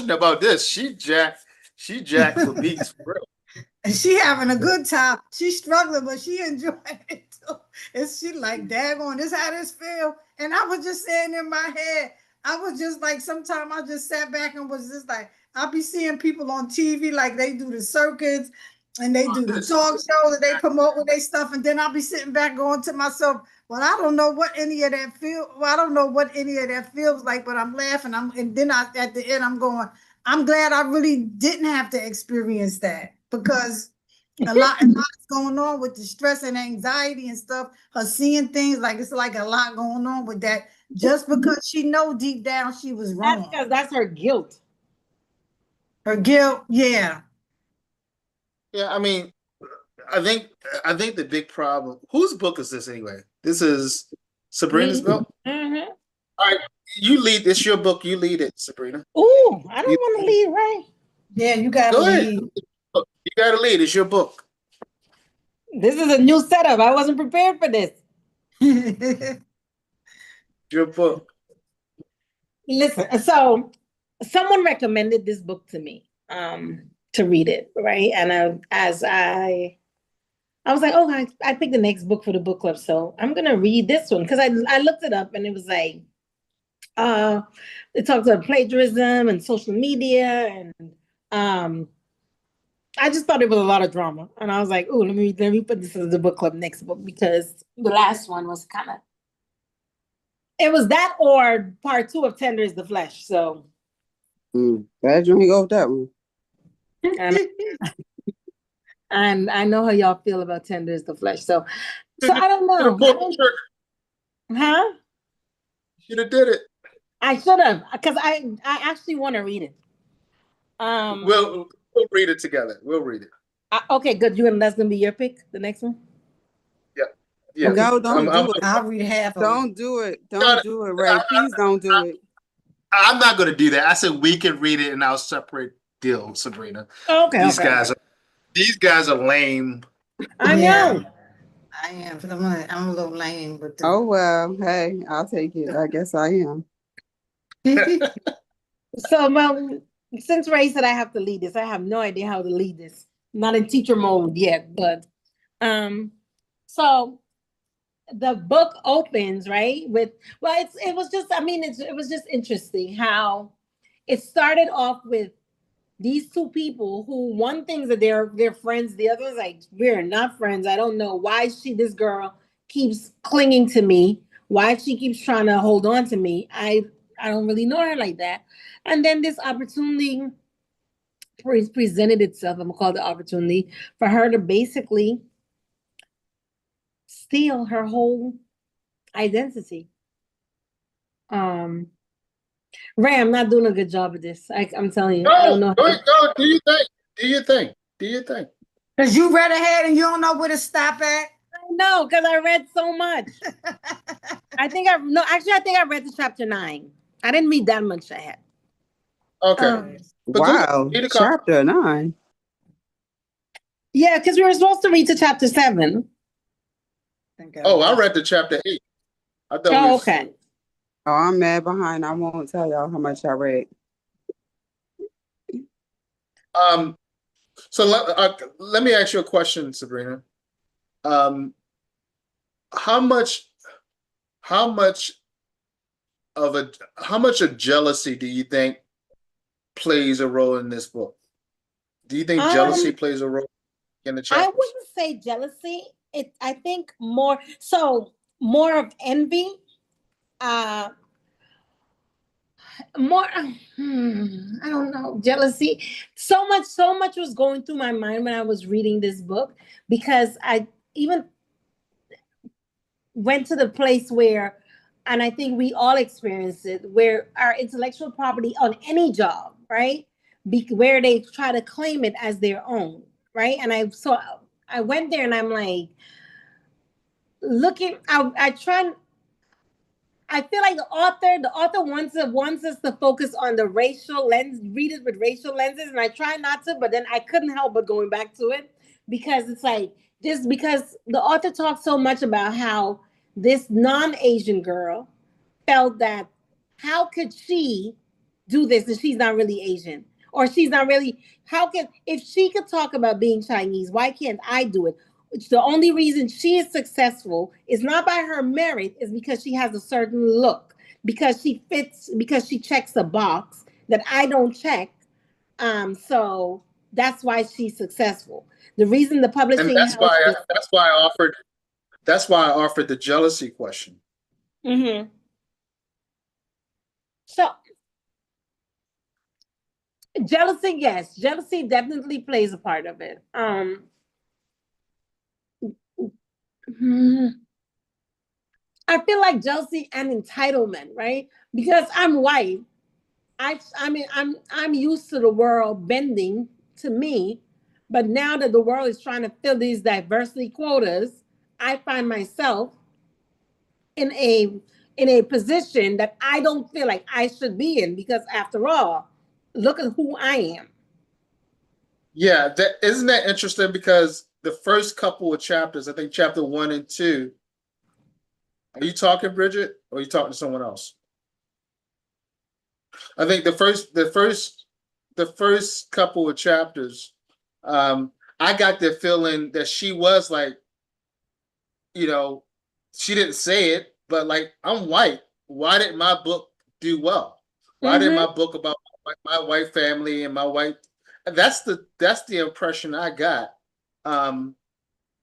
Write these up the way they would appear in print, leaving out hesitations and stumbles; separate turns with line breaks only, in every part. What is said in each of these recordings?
about this. She jacked for beats for real.
And she having a good time. She's struggling, but she enjoying it too. And she like, daggone, this how this feel. And I was just saying in my head, I was just like, sometimes I just sat back and was just like, I'll be seeing people on TV like they do the circuits and they do the talk shows and they promote with their stuff. And then I'll be sitting back going to myself, well, I don't know what any of that feel. Well, I don't know what any of that feels like, but I'm laughing. And then at the end, I'm going, I'm glad I really didn't have to experience that because a lot is going on with the stress and anxiety and stuff. Her seeing things like it's like a lot going on with that. Just because she know deep down she was
That's
wrong.
because that's her guilt.
Her guilt, yeah.
Yeah, I mean, I think I think the big problem. Whose book is this anyway? This is Sabrina's book.
Mm-hmm.
All right, you lead. It's your book. You lead it, Sabrina.
Ooh, I don't want to lead, right?
Yeah, you gotta
Go ahead.
leave.
You got to lead. It's your book.
This is a new setup. I wasn't prepared for this.
Your book.
Listen, so someone recommended this book to me to read it, right? And I was like, oh, I picked the next book for the book club, so I'm gonna read this one because I looked it up and it was like it talks about plagiarism and social media and I just thought it was a lot of drama, and I was like, oh, let me put this as the book club next book because the last one was kind of it was that or part 2 of Tender is the Flesh. So
glad you ain't go with that one.
And I know how y'all feel about Tender is the Flesh. So I don't know. Huh?
Should have did it.
I should have, because I actually want to read it.
We'll read it together. We'll read it.
Okay, good. That's gonna be your pick, the next one.
Yeah.
No, don't do it.
I'll read half of it.
Don't do it. Don't do it, Ray. Please don't do it.
I'm not going to do that. I said we can read it in our separate deal, Sabrina.
Okay.
These guys are lame.
I know.
I am, but I'm a little lame. But
oh well, hey, I'll take it. I guess I am.
So, well, since Ray said I have to lead this, I have no idea how to lead this. Not in teacher mode yet, but so the book opens right with it was just interesting how it started off with these two people who one thinks that they're friends, the other is like, we're not friends. I don't know why this girl keeps clinging to me, why she keeps trying to hold on to me. I don't really know her like that. And then this opportunity presented itself, I'm gonna call it the opportunity, for her to basically steal her whole identity. Ray, I'm not doing a good job of this. I'm telling you.
No,
I don't know.
Go. Do you think?
Because you read ahead and you don't know where to stop at.
No, because I read so much. I think I read to chapter 9. I didn't read that much ahead.
Okay.
Wow, chapter 9.
Yeah, because we were supposed to read to chapter 7.
I read to chapter 8. I thought.
Oh, okay.
Oh, I'm mad behind. I won't tell y'all how much I read.
So let me ask you a question, Sabrina. How much of jealousy do you think plays a role in this book? Do you think jealousy plays a role in the chapters?
I wouldn't say jealousy. I think more of envy. More I don't know, jealousy. So much was going through my mind when I was reading this book, because I even went to the place where, and I think we all experience it, where our intellectual property on any job, right, where they try to claim it as their own, right? And I went there and I'm like looking. I feel like the author wants us to focus on the racial lens, read it with racial lenses, and I try not to, but then I couldn't help but going back to it, because it's like, just because the author talks so much about how this non-Asian girl felt that how could she do this and she's not really Asian? Or she's not really, how can, if she could talk about being Chinese, why can't I do it? The only reason she is successful is not by her merit, is because she has a certain look, because she fits, because she checks a box that I don't check. So that's why she's successful. The reason the
And
publishing
that's why
houses.
I offered the jealousy question.
Mm-hmm. So jealousy, yes, jealousy definitely plays a part of it. I feel like jealousy and entitlement, right? Because I'm white. I mean I'm used to the world bending to me, but now that the world is trying to fill these diversity quotas, I find myself in a position that I don't feel like I should be in, because after all, look at who I am.
Yeah, that isn't that interesting because the first couple of chapters, I think chapter 1 and 2. Are you talking, Bridget, or are you talking to someone else? I think the first couple of chapters, I got the feeling that she was like, you know, she didn't say it, but like, I'm white. Why did my book do well? Why did my
Mm-hmm.
book about my white family and my white? That's the impression I got. Um,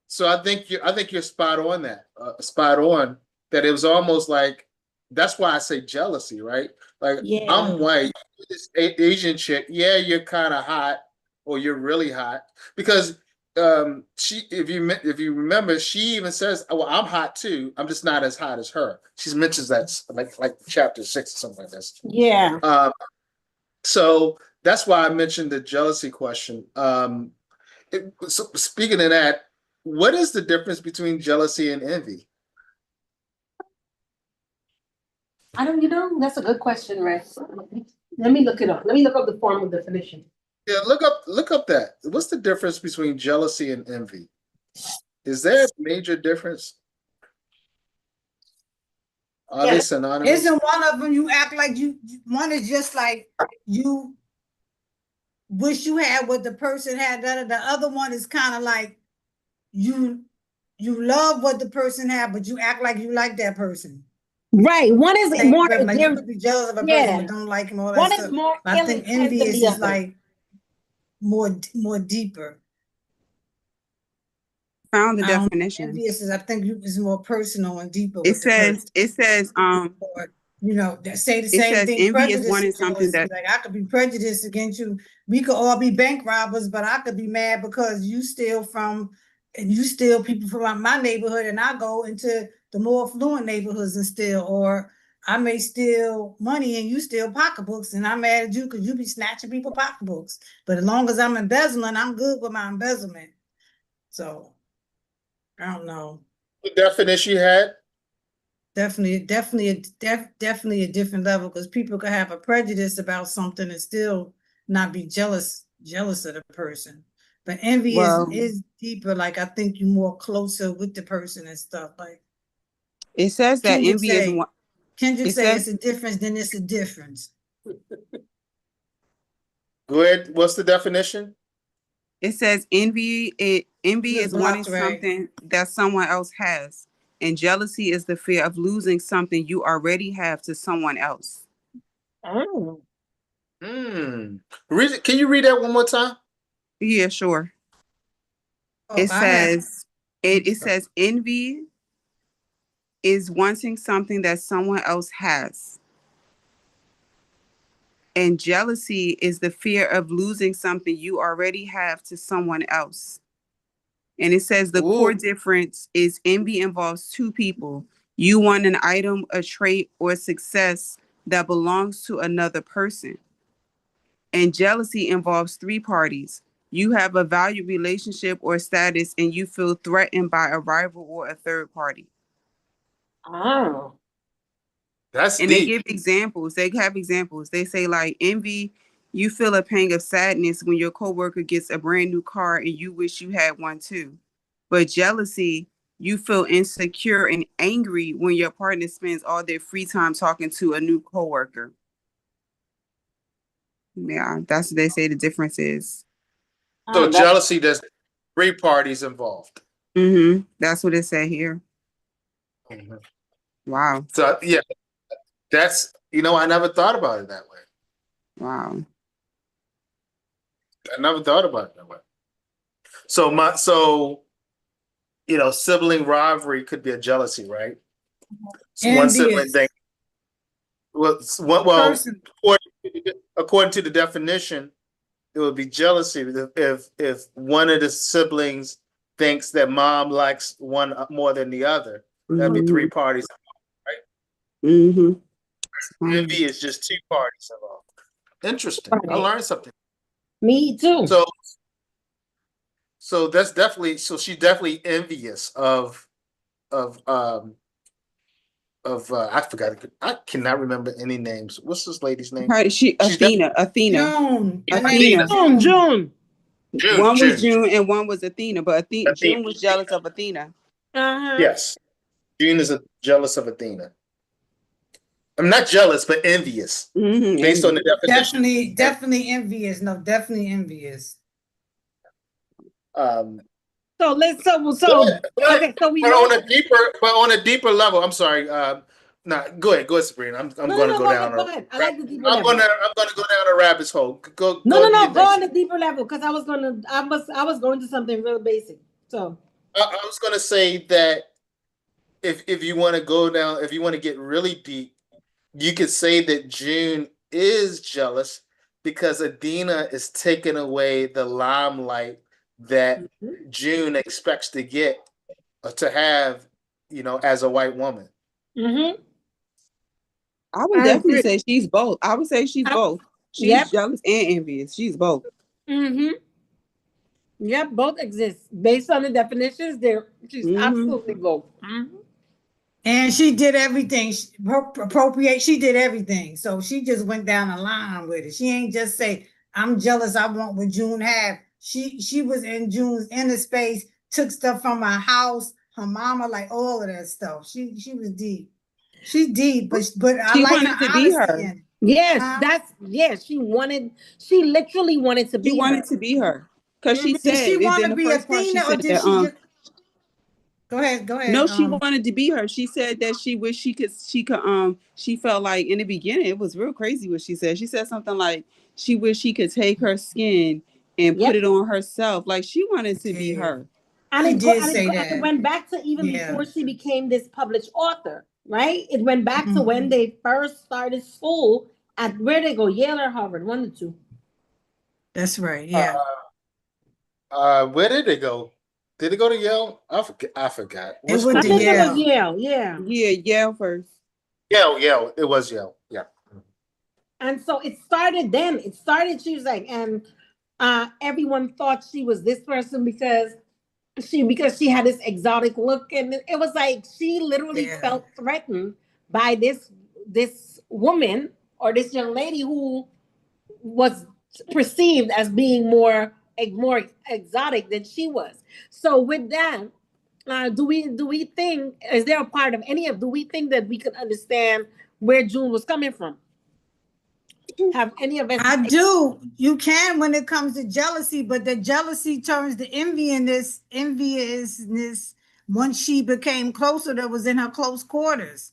so I think you're spot on that. Spot on that it was almost like that's why I say jealousy, right? Like
Yeah.
I'm white, this Asian chick. Yeah, you're kind of hot, or you're really hot because she if you remember, she even says, "Oh, well, I'm hot too. I'm just not as hot as her." She mentions that like chapter 6 or something like this.
Yeah.
So that's why I mentioned the jealousy question. So speaking of that, what is the difference between jealousy and envy?
I don't, that's a good question, Rex. Let me look it up. Let me look up the formal definition.
Yeah, look up that. What's the difference between jealousy and envy? Is there a major difference? Are
Yeah.
they synonymous?
Isn't one of them you act like one is just like you wish you had what the person had. The other one is kind of like you you love what the person had, but you act like you like that person.
Right. One is more,
Like you could be jealous of a person but
yeah.
don't like him, all that
One is
stuff.
more
But I
ill
think
intent than
envious
the
is
other.
like more deeper.
Found the
I don't
definition.
envious is I think is more personal and deeper
It
with the person.
says
Or, that say the
it
same
says
thing.
envy is
Prejudice
wanting
and
something
jealousy.
that
Like I could be prejudiced against you. We could all be bank robbers, but I could be mad because you steal people from my neighborhood, and I go into the more affluent neighborhoods and steal, or I may steal money and you steal pocketbooks, and I'm mad at you because you be snatching people pocketbooks. But as long as I'm embezzling, I'm good with my embezzlement. So I don't know.
The definition you had?
Definitely a different level, because people could have a prejudice about something and still not be jealous of the person. But envy
well,
is deeper. Like I think you're more closer with the person and stuff. Like
it says that
Kendrick
envy is
say,
one.
Kendrick
It
say
says
it's a difference, then it's a difference.
Go ahead. What's the definition?
it says envy
You're
is wanting
blocked, right?
something that someone else has, and jealousy is the fear of losing something you already have to someone else.
Oh.
Can you read that one more time?
Yeah, sure.
Oh,
It
I have.
says it says envy is wanting something that someone else has. And jealousy is the fear of losing something you already have to someone else. And it says the
Ooh,
core difference is envy involves two people. You want an item, a trait, or success that belongs to another person. And jealousy involves three parties. You have a valued relationship or status, and you feel threatened by a rival or a third party.
Oh.
that's
And they
deep.
give examples. They have examples. They say like envy, you feel a pang of sadness when your coworker gets a brand new car and you wish you had one too. But jealousy, you feel insecure and angry when your partner spends all their free time talking to a new coworker. Yeah, that's what they say the difference is.
So
That's
jealousy, there's three parties involved.
That's what it said here.
Mhm.
Wow.
So yeah, that's I never thought about it that way.
Wow.
I never thought about it that way. So sibling rivalry could be a jealousy, right? So one sibling
Envious
thing. Well,
person.
according to the definition, it would be jealousy if one of the siblings thinks that mom likes one more than the other. That'd be three
Mm-hmm.
parties, right?
Mm-hmm.
Envy is just two parties involved. Interesting. I
right.
learned something.
Me too.
So that's definitely she's definitely envious of I forgot, I cannot remember any names. What's this lady's name?
Right.
She's definitely
Athena.
June. Her name
Athena.
is
June,
June.
June.
June.
One was
June.
June and one was Athena, but
Athena.
June was jealous of Athena.
Uh-huh.
Yes. June is jealous of Athena. I'm not jealous, but envious, based on the
Envy.
definition.
Definitely envious. No, definitely envious.
Um,
So let's
but, but,
okay, so we
but
know
on a deeper level, I'm sorry. Nah, go ahead, Sabrina. I'm
no,
going to
no,
go
go
down
ahead,
a
go ahead. I like the deeper level.
I'm gonna go down a rabbit's hole.
No,
Go
no,
do your
no, go
thing,
on the
Sabrina.
deeper level because I was going to something real basic. So
I was gonna say that if you want to go down, if you want to get really deep, you could say that June is jealous because Adina is taking away the limelight that
mhm.
June expects to get to have, as a white woman.
Mm-hmm.
I would
I
definitely
agree.
say she's both. I would say she's
I,
both. She's
yep.
jealous and envious. She's both.
Mm-hmm. Yep, both exist. Based on the definitions, she's
Mm-hmm.
absolutely both. Mm-hmm.
And she did everything. Appropriate. She did everything. So she just went down the line with it. She ain't just say, "I'm jealous. I want what June had." She was in June's inner space. Took stuff from her house. Her mama, like all of that stuff. She was deep. She's deep, but I
She
like
wanted to
her
be
honesty
her.
in it.
Yes,
Huh?
she literally wanted to
She
be
wanted
her.
to be her. Because she
Mm-hmm.
Did she
said it
want
in
to
the
be
first part, she
Athena or
said
did
that
she just go ahead? Go ahead.
no, she wanted to be her. She said that she wished she could she felt like in the beginning it was real crazy what she said. She said something like she wished she could take her skin and put
Yep.
it on herself. Like she wanted to be
did.
her.
And
She
it go
did
and it
say
go, and it
that.
went back to even
Yeah.
before she became this published author, right? It went back to when
Mhm.
they first started school at where they go, Yale or Harvard, one or two.
That's right.
Uh,
Yeah.
where did they go? Did they go to Yale? I forgot.
It
What
went
I
school
to
did
think
they
it
go to?
was
Yale.
Yale, yeah.
Yeah, Yale first.
Yale. It was Yale. Yeah.
And so it started then. It started, she was like, and everyone thought she was this person because she had this exotic look, and it was like she literally
Yeah.
felt threatened by this woman or this young lady who was perceived as being more exotic than she was. So with that, do we think, is there a part of any of, do we think that we could understand where June was coming from? Have any of us?
I do. You can when it comes to jealousy, but the jealousy turns to enviousness once she became closer that was in her close quarters.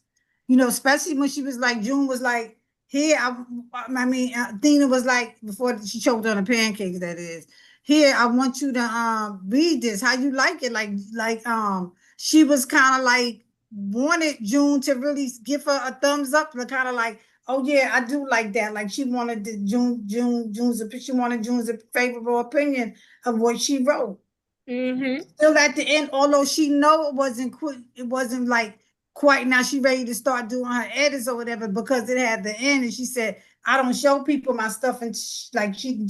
Especially when she was like, June was like, here, I mean, Athena was like, before she choked on the pancakes, that is, here, I want you to read this, how you like it. She was kind of like, wanted June to really give her a thumbs up, to kind of like, oh yeah, I do like that. Like she wanted she wanted June's favorable opinion of what she wrote.
Mm-hmm.
Still at the end, although she know it wasn't quick, it wasn't like quite now she ready to start doing her edits or whatever because it had the end, and she said, I don't show people my stuff, and like she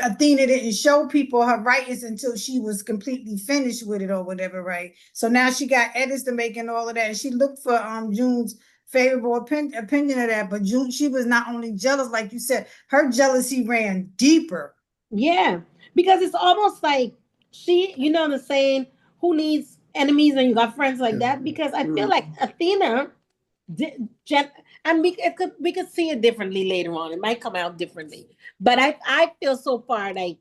Athena didn't show people her writings until she was completely finished with it or whatever, right? So now she got edits to make and all of that. And she looked for June's favorable opinion of that. But June, she was not only jealous, like you said, her jealousy ran deeper.
Yeah, because it's almost like the saying, who needs enemies when you got friends like that? Because I feel like Athena and we could see it differently later on. It might come out differently, but I feel so far like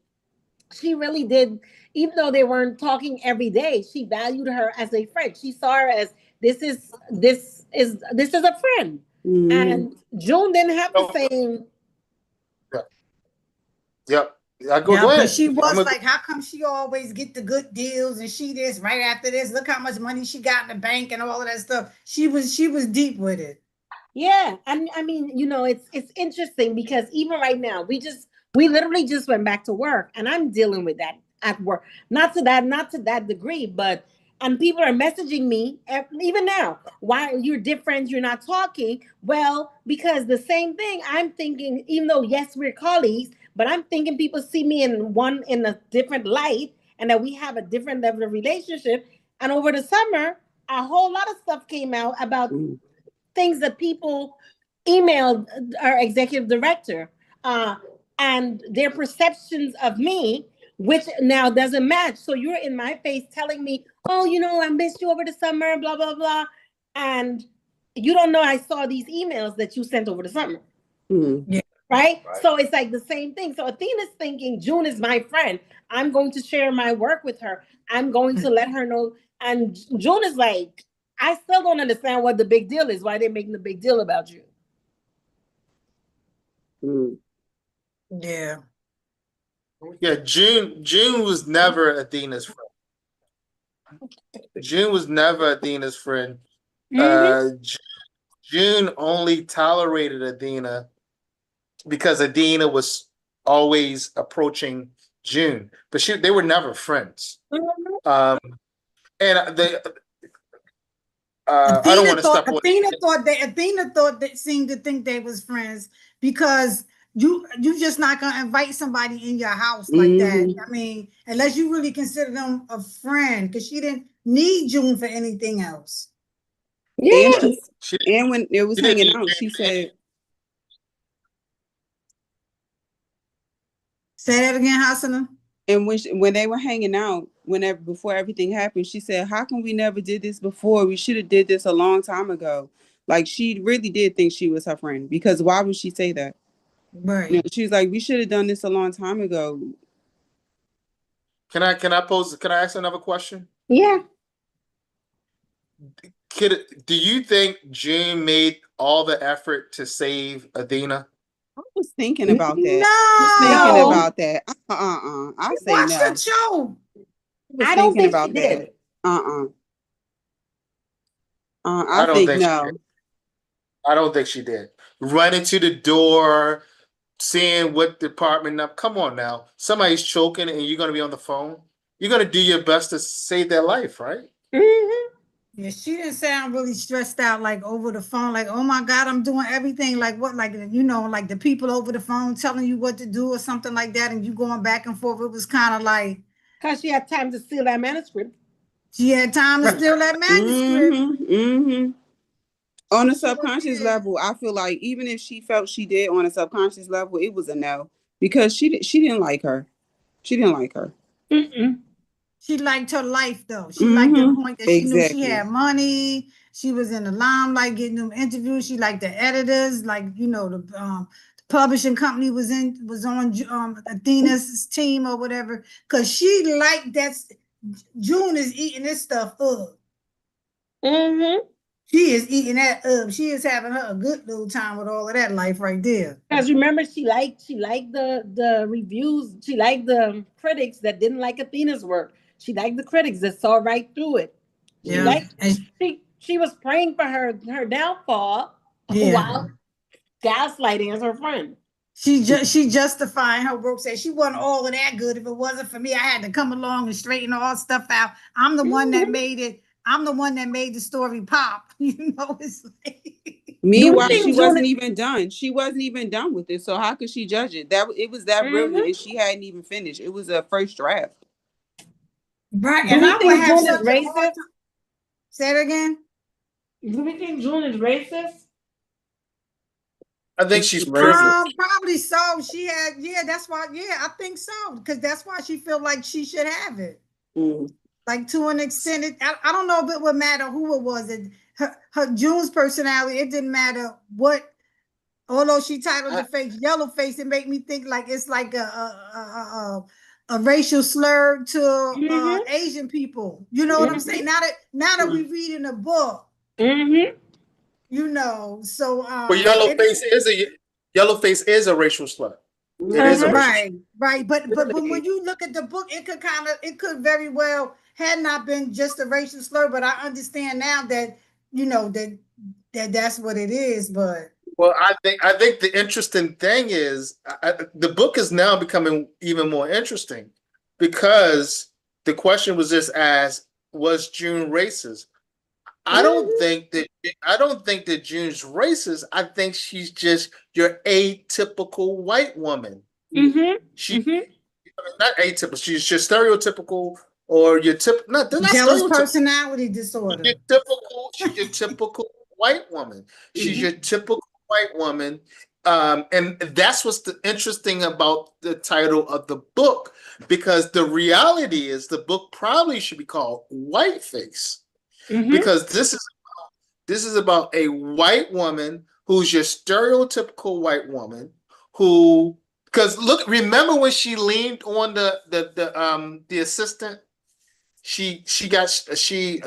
she really did, even though they weren't talking every day, she valued her as a friend. She saw her as this is a friend.
Mm-hmm.
And June didn't have the
Oh,
same.
yeah. Yep. I
Yeah,
go
because
ahead.
she
I'm
was
a,
like, how come she always get the good deals and she this right after this? Look how much money she got in the bank and all of that stuff. She was deep with it.
Yeah, and I mean, it's interesting because even right now, we literally just went back to work, and I'm dealing with that at work. Not to that degree, but and people are messaging me even now. Why you're different? You're not talking. Well, because the same thing. I'm thinking, even though yes, we're colleagues, but I'm thinking people see me in a different light, and that we have a different level of relationship. And over the summer, a whole lot of stuff came out about things that people emailed our executive director, uh, and their perceptions of me, which now doesn't match. So you're in my face telling me, oh, I missed you over the summer, blah, blah, blah. And you don't know I saw these emails that you sent over the summer.
Mm-hmm.
Yeah.
Right? So it's like the same thing. So Athena's thinking June is my friend. I'm going to share my work with her. I'm going to let her know. And June is like, I still don't understand what the big deal is. Why they're making a big deal about you?
Mm-hmm.
Yeah.
yeah. June was never Athena's friend. June was never Athena's friend.
Mm-hmm.
June only tolerated Athena because Adina was always approaching June, but they were never friends. Um, and I don't
Athena
want to
thought
step away.
Athena thought they seemed to think they was friends because you just not gonna invite somebody in your house like that.
Mm-hmm.
I mean, unless you really consider them a friend, because she didn't need June for anything else.
And
Yeah.
She,
and when it was
she didn't
hanging
need
out,
June
she
for anything.
said,
Say that again, Hassan.
and when they were hanging out, whenever before everything happened, she said, "How come we never did this before? We should have did this a long time ago." Like she really did think she was her friend because why would she say that?
Right.
She's like, "We should have done this a long time ago."
Can I ask another question?
Yeah.
Do you think June made all the effort to save Athena?
I was thinking about that. I was thinking
No,
No,
about that. I say
watch the
no.
show.
I was
I don't
thinking
think she
about that.
did.
Uh-uh. I
I don't
think
think she did.
no.
I don't think she did. Running to the door, seeing what department up. Come on now. Somebody's choking and you're gonna be on the phone. You're gonna do your best to save their life, right?
Mm-hmm.
Yeah, she didn't sound really stressed out like over the phone, like, oh my God, I'm doing everything. Like what, like like the people over the phone telling you what to do or something like that, and you going back and forth. It was kind of like
Because she had time to steal that manuscript.
she had time to steal that manuscript.
Mm-hmm. Mm-hmm. On
She
a
sure
subconscious
did.
level, I feel like even if she felt she did on a subconscious level, it was a no because she didn't like her. She didn't like her.
Mm-mm.
She liked her life though. She liked the
Mm-hmm.
point that she knew she
Exactly.
had money. She was in the limelight getting them interviews. She liked the editors, like the publishing company was on Athena's team or whatever. Cause she liked that June is eating this stuff up.
Mm-hmm.
She is eating that up. She is having her a good little time with all of that life right there.
Because remember, she liked the reviews. She liked the critics that didn't like Athena's work. She liked the critics that saw right through it. She
Yeah.
liked
And
she was praying for her downfall
yeah.
while gaslighting as her friend.
She justifying her work, said she wasn't all of that good. If it wasn't for me, I had to come along and straighten all stuff out. I'm the one that
Mhm.
made it. I'm the one that made the story pop. It's like
Do we
Meanwhile, she
think June?
wasn't even done. She wasn't even done with it. So how could she judge it? That it was that brilliant,
Mhm.
and she hadn't even finished. It was a first draft.
right.
Do
And
we
I would
think
have
June is
such a hard
racist?
time. Say it again.
Do we think June is racist?
I think she's
Racist.
privileged.
Probably so. She had, yeah, that's why, yeah, I think so. Because that's why she felt like she should have it.
Mm.
Like to an extent, I don't know if it would matter who it was. her June's personality, it didn't matter what. Although she titled the face yellow face, it made me think like it's like a racial slur to Asian people. You know what I'm saying? Now that we read in a book, you know. So
Well, yellow face is a racial slur. It is a racial slur.
Right. But when you look at the book, it could very well had not been just a racial slur. But I understand now that you know that's what it is. But
well, I think the interesting thing is the book is now becoming even more interesting because the question was just asked, was June racist? I don't think that June's racist. I think she's just your atypical white woman. She not atypical. She's your stereotypical or your not
jealous personality disorder.
She's your typical white woman. She's your typical white woman. And that's what's interesting about the title of the book, because the reality is the book probably should be called Whiteface. Because this is about a white woman who's your stereotypical white woman who, because remember when she leaned on the assistant, the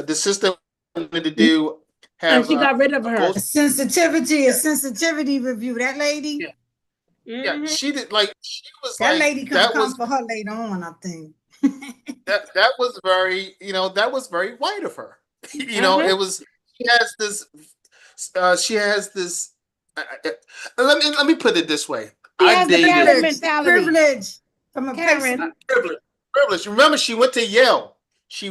assistant wanted to do
and she got rid of her.
A sensitivity review. That lady.
Yeah, she did she was
that lady come for her later on, I think.
that was very, that was very white of her. It was, she has this let me put it this way.
I dated
privilege from a
Karen.
Privilege. Remember, she went to Yale. She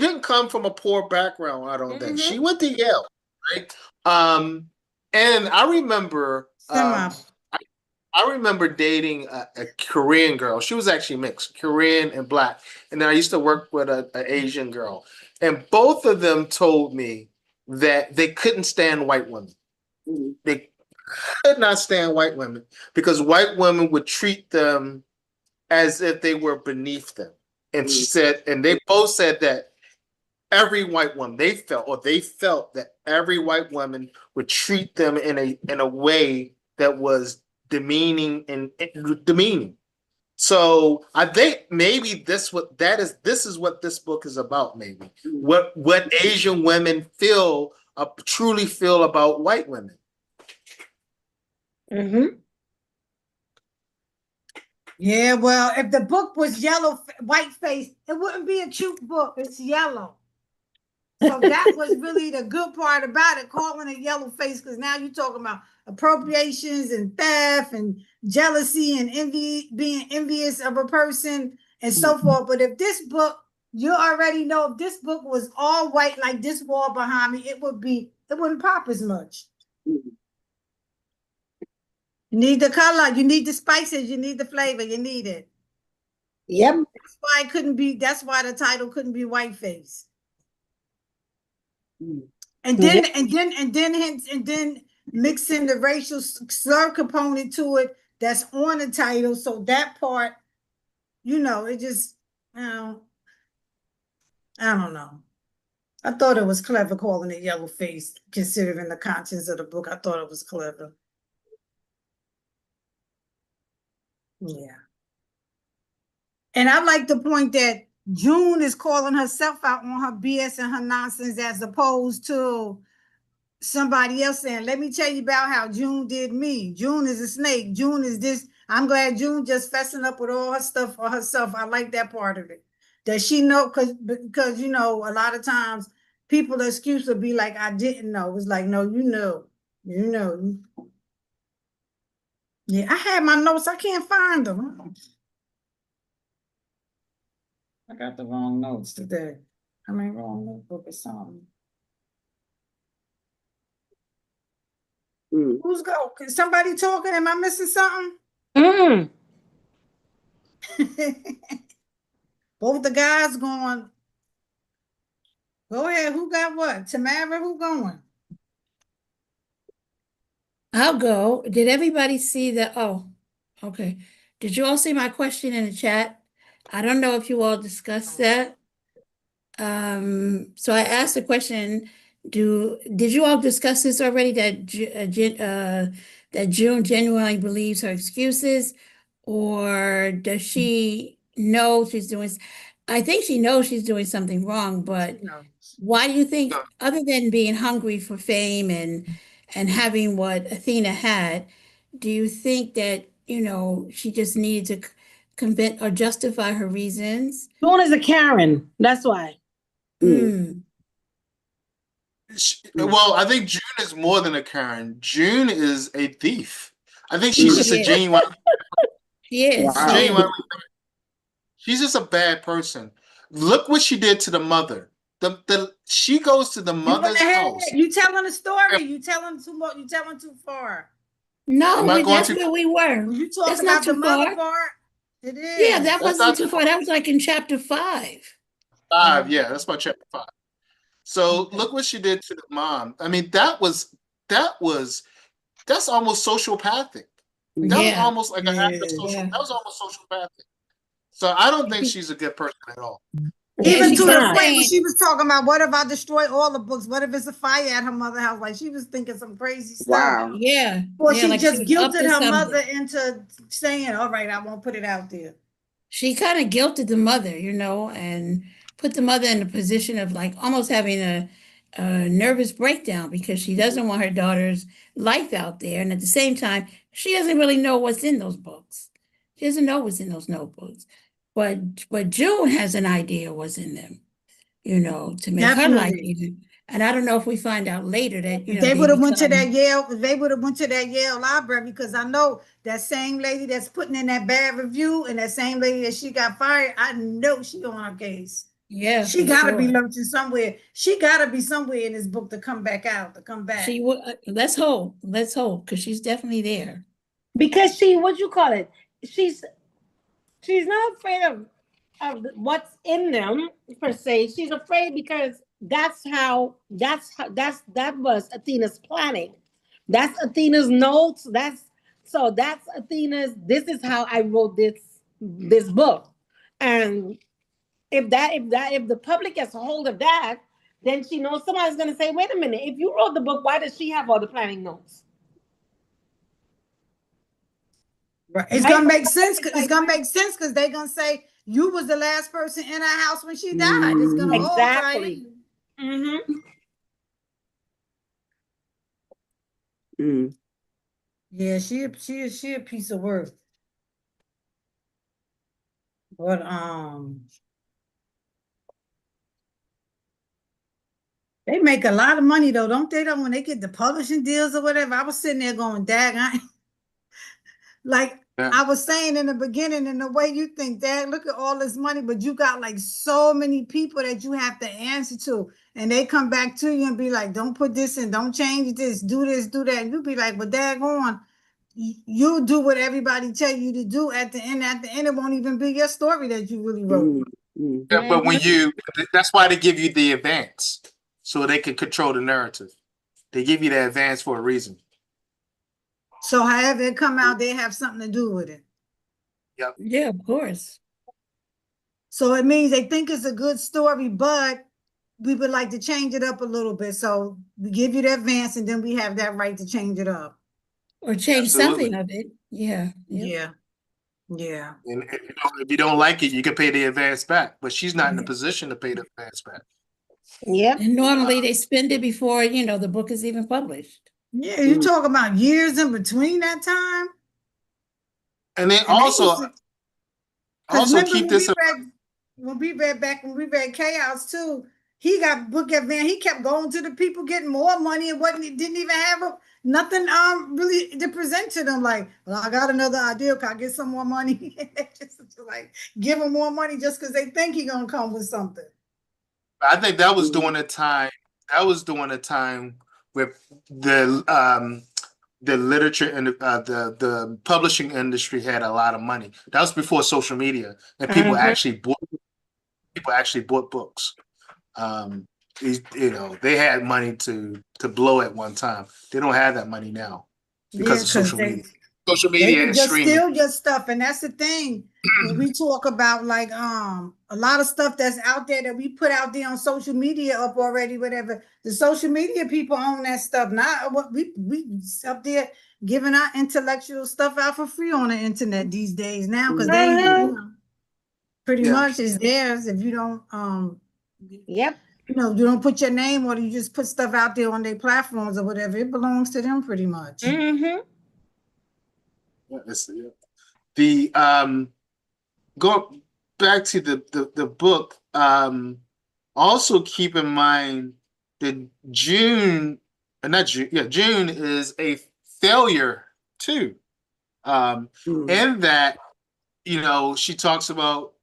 didn't come from a poor background, I don't think. She went to Yale, right? And I remember I remember dating a Korean girl. She was actually mixed, Korean and black. And then I used to work with an Asian girl. And both of them told me that they couldn't stand white women. They could not stand white women because white women would treat them as if they were beneath them. And they both said that every white woman, they felt that every white woman would treat them in a way that was demeaning and demeaning. So I think maybe this is what this book is about. Maybe what Asian women truly feel about white women.
Yeah, well, if the book was Whiteface, it wouldn't be a cute book. It's yellow. So that was really the good part about it, calling it yellow face, because now you're talking about appropriations and theft and jealousy and envy, being envious of a person and so forth. But if this book, you already know, if this book was all white like this wall behind me, it wouldn't pop as much. You need the color, you need the spices, you need the flavor, you need it.
Yep.
That's why the title couldn't be Whiteface. And then mix in the racial slur component to it that's on the title. So that part, it just, I don't know. I thought it was clever calling it yellow face, considering the contents of the book. I thought it was clever. Yeah. And I like the point that June is calling herself out on her BS and her nonsense, as opposed to somebody else saying, let me tell you about how June did me. June is a snake. June is this. I'm glad June just fessing up with all her stuff for herself. I like that part of it. That she know, because a lot of times people's excuse would be like, I didn't know. It's like, no, you know. Yeah, I had my notes. I can't find them. I got the wrong notes today. Wrong notebook or something. Who's go? Is somebody talking? Am I missing something? Both the guys going. Go ahead. Who got what? Tamara, who going?
I'll go. Did everybody see that? Oh, okay. Did you all see my question in the chat? I don't know if you all discussed that. So I asked the question, Did you all discuss this already, that that June genuinely believes her excuses, or does she know she's doing? I think she knows she's doing something wrong, but
No.
why do you think,
No.
other than being hungry for fame and having what Athena had, do you think that, she just needed to convince or justify her reasons?
June is a Karen. That's why.
Mm.
Well, I think June is more than a Karen. June is a thief. I think she's just
She
a
is.
genuine,
She is. She is.
genuine. She's just a bad person. Look what she did to the mother. She goes to the
You went
mother's
ahead.
house.
You telling a story. You telling too much. You telling too far.
No,
Am I going
that's
to?
where we were.
When you
That's
talking
not
about the
too
mother
far.
part, it
Yeah,
is.
that
That's
wasn't
not
too far. That was like in chapter 5.
5. Yeah, that's my chapter 5. So
Okay.
look what she did to the mom. I mean, that's almost sociopathic. That was
Yeah,
almost like an act of
Yeah.
social.
yeah.
That was almost sociopathic. So I don't think she's a good person at all.
Yeah,
Even
she
to
kept
the
Not.
point when
saying,
she was talking about, what if I destroy all the books? What if it's a fire at her mother's house? Like, she was thinking some crazy stuff.
Wow.
yeah,
Or
yeah,
she
like she
just
was up
guilted
to
her mother
something.
into saying, all right, I won't put it out there.
She kind of guilted the mother, and put the mother in a position of like almost having a nervous breakdown because she doesn't want her daughter's life out there. And at the same time, she doesn't really know what's in those books. She doesn't know what's in those notebooks. But June has an idea what's in them, to make her life
Definitely.
easier. And I don't know if we find out later that,
If they
they
would have went to that
become,
Yale, if they would have went to that Yale library, because I know that same lady that's putting in that bad review and that same lady that she got fired, I know she on her case.
yeah,
She
for
gotta be
sure.
lurking somewhere. She gotta be somewhere in this book to come back out, to come back.
She would, let's hope, because she's definitely there.
Because she, what you call it? She's she's not afraid of what's in them per se. She's afraid because that was Athena's planning. That's Athena's notes. That's Athena's. This is how I wrote this book. And if the public gets a hold of that, then she knows somebody's gonna say, wait a minute, if you wrote the book, why does she have all the planning notes?
Right. It's
Right?
gonna make sense. It's gonna make sense because they're gonna say you was the last person in her house when she died. It's gonna
Mhm.
all tie
Exactly.
in.
Mm-hmm.
Mm.
Yeah, she a piece of work. But they make a lot of money though, don't they? Though when they get the publishing deals or whatever, I was sitting there going, "Dag, like
Yeah.
I was saying in the beginning, in the way you think, Dad, look at all this money, but you got like so many people that you have to answer to, and they come back to you and be like, don't put this in, don't change this, do this, do that. And you be like, but Dad, go on. You do what everybody tell you to do at the end. At the end, it won't even be your story that you really wrote.
Mm. Mm.
Yeah, but that's why they give you the advance, so they can control the narrative. They give you the advance for a reason.
So however it come out, they have something to do with it.
Yep.
Yeah, of course.
So it means they think it's a good story, but we would like to change it up a little bit. So we give you the advance, and then we have that right to change it up.
Or change
Absolutely.
something of it. Yeah. Yep.
Yeah. Yeah.
And if you don't like it, you can pay the advance back. But she's not in a position to pay the advance back.
Yep.
And normally they spend it before, the book is even published.
Yeah, you talk about years in between that time.
And then
And they used to, because remember
keep this.
when we read Chaos too, he got book advance. He kept going to the people getting more money and didn't even have nothing really to present to them. Like, well, I got another idea. Can I get some more money? Just like give him more money just because they think he gonna come with something.
I think that was during a time. That was during a time where the literature and the publishing industry had a lot of money. That was before social media, and people actually bought books. They had money to blow at one time. They don't have that money now because of social media. social
They
media
can
and
just
streaming.
steal your stuff, and that's the thing. When we talk about like a lot of stuff that's out there that we put out there on social media up already, whatever. The social media people own that stuff. Not what we up there giving our intellectual stuff out for free on the internet these days now, because they pretty
Yeah.
much is theirs if you don't
Yep.
you know, you don't put your name or you just put stuff out there on their platforms or whatever. It belongs to them pretty much.
Mm-hmm.
The go back to the book. Also keep in mind that June, not June, yeah, June is a failure too. In that, you know, she talks about,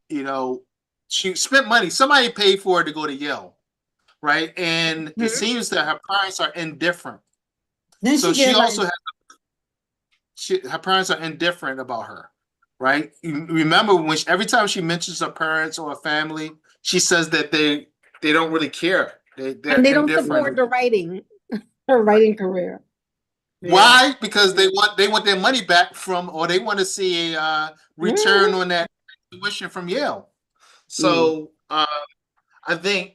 you know, she spent money. Somebody paid for her to go to Yale, right? And it seems that her parents are indifferent.
Then
So
she
she
get
also
like,
has, her parents are indifferent about her, right? You remember when every time she mentions her parents or her family, she says that they don't really care. They're
And they don't
indifferent.
support the writing, her writing career.
Why? Because they want their money back from, or they want to see a return on that tuition from Yale. So I think,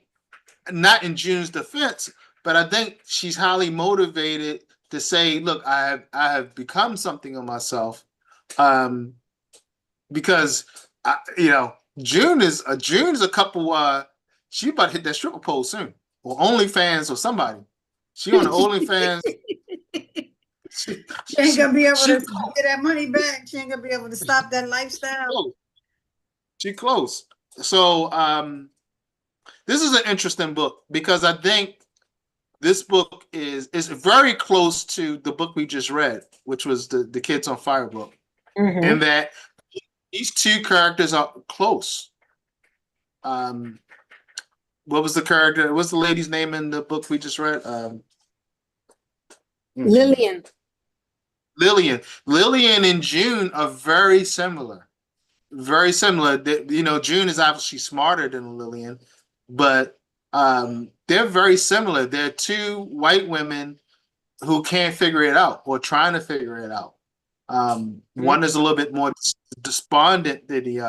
not in June's defense, but I think she's highly motivated to say, "Look, I have become something of myself," because you know, June's a couple. She about to hit that stripper pole soon, or OnlyFans or somebody. She on the OnlyFans.
she ain't gonna be able
she
to get that money back. She ain't gonna be able to stop that lifestyle.
close. She close. So this is an interesting book because I think this book is very close to the book we just read, which was the Kids on Fire book, and that these two characters are close. What was the character? What's the lady's name in the book we just read?
Lillian.
Lillian and June are very similar. Very similar. You know, June is obviously smarter than Lillian, but they're very similar. They're two white women who can't figure it out or trying to figure it out. One is a little bit more despondent than the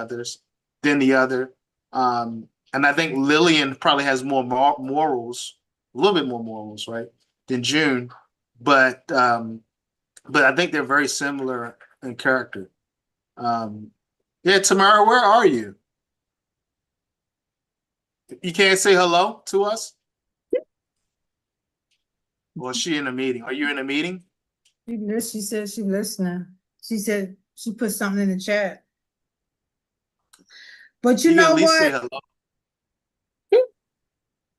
other. And I think Lillian probably has more morals, a little bit more morals, right, than June. But I think they're very similar in character. Yeah, Tamara, where are you? You can't say hello to us? Or is she in a meeting? Are you in a meeting?
She said she listening. She said she put something in the chat. But you
can
know
at least
what?
say hello.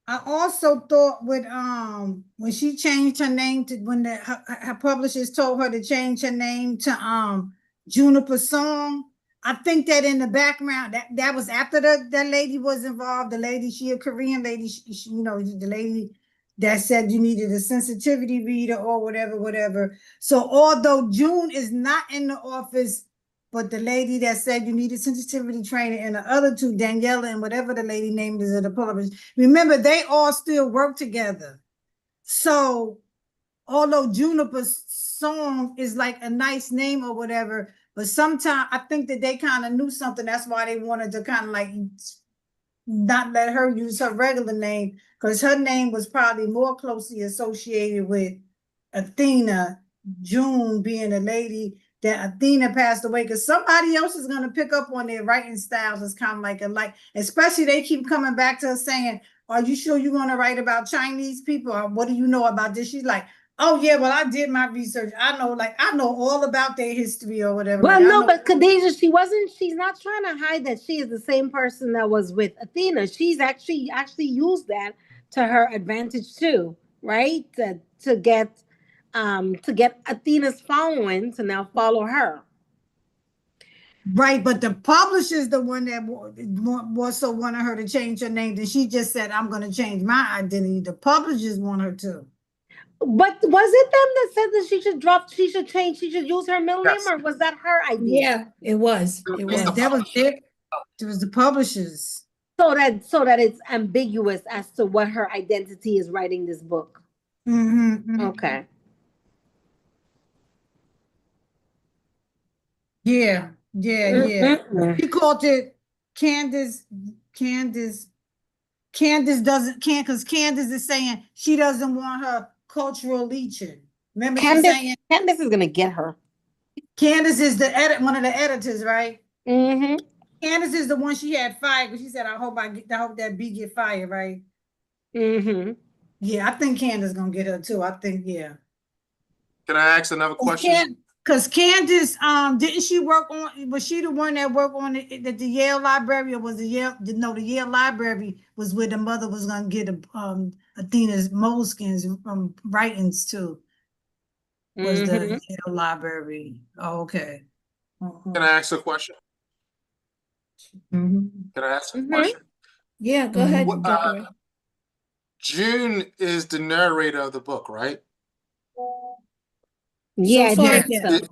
I also thought with when she changed her name to when her publishers told her to change her name to Juniper Song. I think that in the background that was after that lady was involved. The lady, she a Korean lady, you know, the lady that said you needed a sensitivity reader or whatever. So although June is not in the office, but the lady that said you needed sensitivity training and the other two, Daniela and whatever the lady named is at the publishers, remember they all still work together. So although Juniper's Song is like a nice name or whatever, but sometimes I think that they kind of knew something. That's why they wanted to kind of like not let her use her regular name, because her name was probably more closely associated with Athena, June being a lady that Athena passed away, because somebody else is going to pick up on their writing styles. It's kind of like, especially they keep coming back to us saying, are you sure you're going to write about Chinese people? Or what do you know about this? She's like, oh yeah, well, I did my research. I know all about their history or whatever.
Well,
like,
no, but Khadijah, she's not trying to hide that she is the same person that was with Athena. She's actually used that to her advantage too, right? To get Athena's following to now follow her.
Right, but the publisher's the one that more so wanted her to change her name than she just said, I'm going to change my identity. The publishers want her to.
But was it them that said that she should use her middle name, or was that her idea?
Yeah, it was. It was.
That was it. It was the publishers.
So that it's ambiguous as to what her identity is writing this book.
Mm-hmm.
Okay.
Yeah, yeah.
Mm-mm.
She called it Candace, Candace, Candace doesn't can because Candace is saying she doesn't want her cultural leeching. Remember she's
Candace,
saying
Candace is gonna get her.
Candace is the one of the editors, right?
Mm-hmm.
Candace is the one she had fired because she said, I hope that B get fired, right?
Mm-hmm.
Yeah, I think Candace gonna get her too. I think, yeah.
Can I ask another question?
Because Candace, didn't she work on, was she the one that worked on it at the Yale Library, or was the Yale, no, the Yale Library was where the mother was gonna get Athena's moleskins from writings too, was the
Mm-hmm.
Yale Library. Oh, okay.
Can I ask a question?
Mhm.
Can I ask a
Mm-hmm.
question?
Yeah, go
Mhm.
What,
ahead, Dr. Ray.
June is the narrator of the book, right?
So
Yeah, I
far,
Yes,
think
yeah.
so.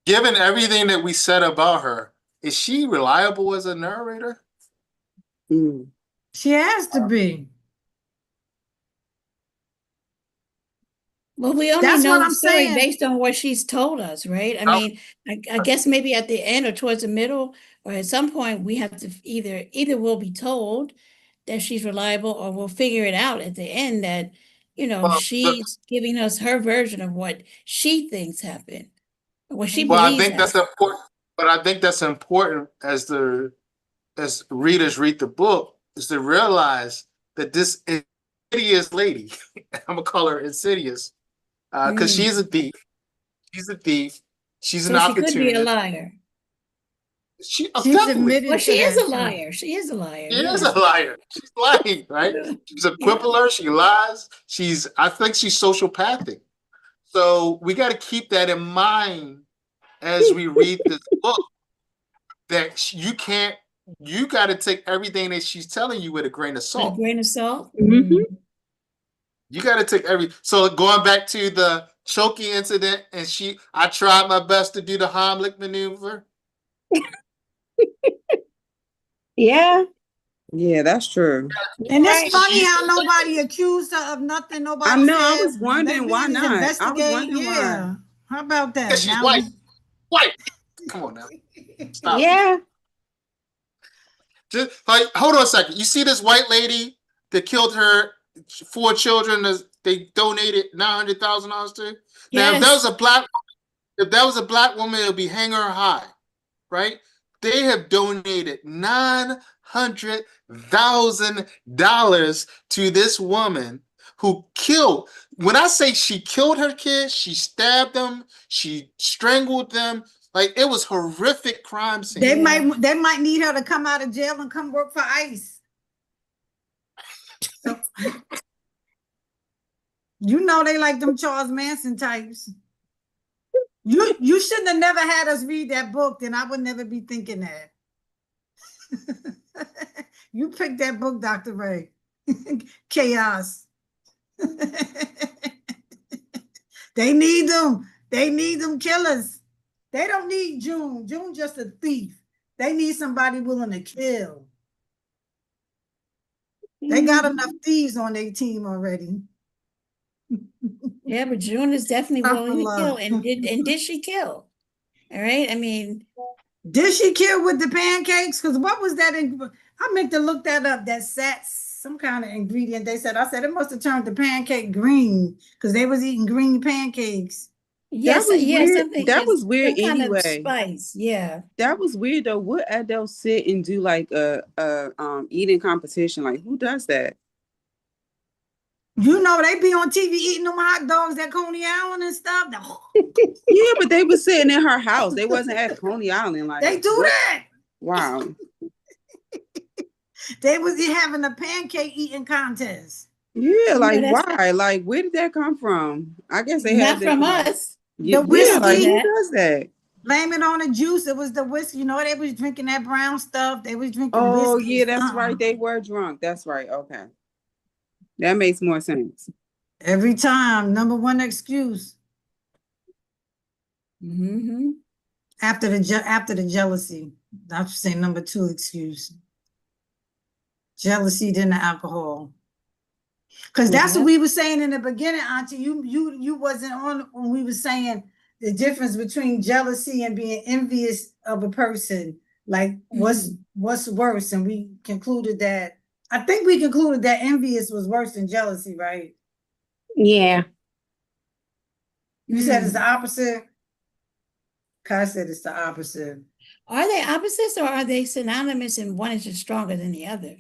Given everything that we said about her, is she reliable as a narrator?
Mm.
she has to be.
Well, we only
That's what
know the
I'm
story
saying.
based on what she's told us, right? I
How-
mean, I guess maybe at the end or towards the middle, or at some point, we have to either we'll be told that she's reliable, or we'll figure it out at the end that,
Well,
she's giving us her version of what she thinks happened, or what she
well, I
believes
think that's
happened.
important, but I think that's important as readers read the book is to realize that this insidious lady, I'm gonna call her insidious, because
Mm.
she's a thief. She's a thief. She's an
So she could be a
opportunist.
liar.
She
She's
definitely
Well,
admitted
she
to
is
that
a
too.
liar. She is a liar.
she is
Yeah.
a liar. She's lying, right?
Yeah.
She's a
Yeah.
quibbler. She lies. I think she's sociopathic. So we got to keep that in mind as we read this book. That you got to take everything that she's telling you with a grain of
With a
salt.
grain of salt.
Mm-hmm.
You got to take so going back to the choking incident, and I tried my best to do the Heimlich maneuver.
Yeah.
Yeah, that's true.
And it's
Right.
funny how nobody accused her of nothing.
I
Nobody
know. I
said,
was wondering
maybe
why
just
not. I was
investigate.
wondering why.
Yeah. How about
Because
that?
she's
Now
white.
we
White. Come on now. Stop.
Yeah.
Just like, hold on a second. You see this white lady that killed her 4 children? They donated $900,000 to. Now,
Yes.
if that was a black woman, it would be hang her high, right? They have donated $900,000 to this woman who killed. When I say she killed her kids, she stabbed them, she strangled them. Like it was horrific crime scene.
they might need her to come out of jail and come work for ICE. So they like them Charles Manson types. You shouldn't have never had us read that book, then I would never be thinking that. You picked that book, Dr. Ray. Chaos. They need them. They need them killers. They don't need June. June just a thief. They need somebody willing to kill. They got enough thieves on their team already.
Yeah, but June is definitely
Tough
willing to
love.
kill. And did she kill? All right. I mean,
Did she kill with the pancakes? Because what was that? I meant to look that up. That some kind of ingredient. I said it must have turned the pancake green because they was eating green pancakes.
yes,
was
yeah,
weird.
something
That
is
was weird
some kind of
anyway.
spice. Yeah.
That was weird though. Would Adele sit and do like a eating competition? Like who does that?
They be on TV eating them hot dogs at Coney Island and stuff.
Yeah, but they were sitting in her house. They wasn't at Coney Island. Like
They do that.
Wow.
They was having a pancake eating contest.
Yeah, like
that's
why? Like where did that come from? I guess they
not
had
from
to.
us.
Yeah,
The
yeah, like
whiskey.
who does that?
Blame it on the juice. It was the whiskey. They was drinking that brown stuff. They was drinking
Oh,
whiskey.
yeah, that's right. They were drunk. That's right. Okay. That makes more sense.
Every time, number one excuse.
Mm-hmm.
After the jealousy. I should say number two excuse. Jealousy, then the alcohol. Because that's what we were saying in the beginning, Auntie. You wasn't on when we were saying the difference between jealousy and being envious of a person. Like what's worse? And we concluded that I think we concluded that envious was worse than jealousy, right?
Yeah.
You said it's the opposite. Kai said it's the opposite.
Are they opposites or are they synonymous and one is just stronger than the other?